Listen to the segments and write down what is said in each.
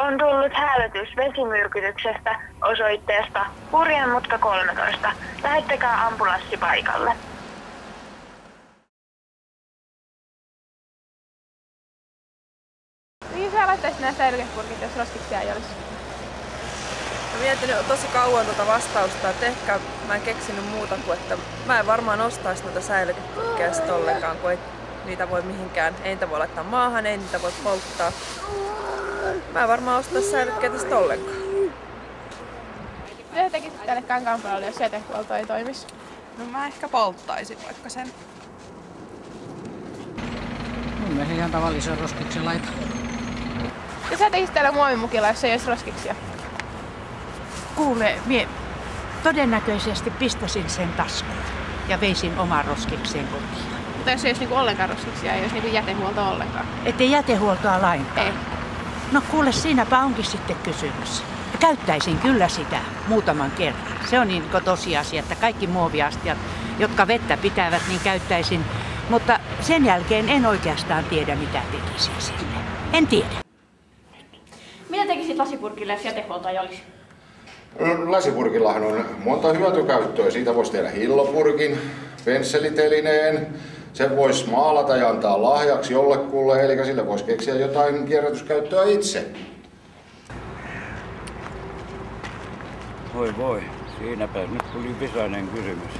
On tullut hälytys vesimyrkytyksestä osoitteesta Purjemutka 13. Lähettäkää ambulanssi paikalle. Mihin sä laittaisit nämä säilykepurkit, jos roskiksia ei olisi? Mä mietin tosi kauan tuota vastausta, että ehkä mä en keksinyt muuta kuin, että mä en varmaan ostaisi noita säilykepurkkeja sit ollenkaan, kun ei niitä voi mihinkään. Ei niitä voi laittaa maahan, ei niitä voi polttaa. Mä en varmaan ostaisi säilykkeitä sit ollenkaan. Mitä sä tekisit tälle Kankaanpäälle, jos jätehuolto ei toimisi? No mä ehkä polttaisin vaikka sen. Mun mielestä ihan tavallisen roskiksen laita. Ja sä tekisit täällä muovimukilla, jos ei olisi roskiksia? Kuule, mie todennäköisesti pistäisin sen taskuun ja veisin oman roskikseen kotiin. Mutta jos ei olisi ollenkaan roskiksia, ei olisi jätehuolto ollenkaan? Ettei jätehuoltoa lainkaan? Ei. No kuule, siinäpä onkin sitten kysymys. Käyttäisin kyllä sitä muutaman kerran. Se on niin tosiasia, että kaikki muoviastiat, jotka vettä pitävät, niin käyttäisin. Mutta sen jälkeen en oikeastaan tiedä, mitä tekisin sinne. En tiedä. Mitä tekisit lasipurkille, jos jätehuoltoa ei olisi? Lasipurkillahan on monta hyötykäyttöä. Siitä voisi tehdä hillopurkin, pensselitelineen. Sen voisi maalata ja antaa lahjaksi jollekulle, eli sillä voisi keksiä jotain kierrätyskäyttöä itse. Voi, siinäpä nyt tuli visainen kysymys.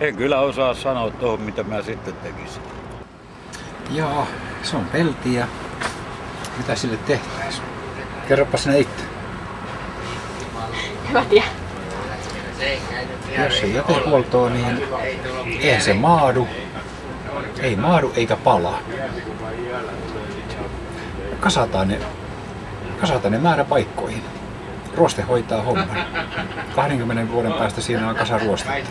En kyllä osaa sanoa tuohon, mitä mä sitten tekisin. Joo, se on pelti ja mitä sille tehtäisiin? Kerropa sinä itse. Mä tiedän. Jos se jätehuoltoa, niin eihän se maadu. Ei maadu eikä pala. Kasataan ne määräpaikkoihin. Ruoste hoitaa homman. 20 vuoden päästä siinä on kasa ruostetta.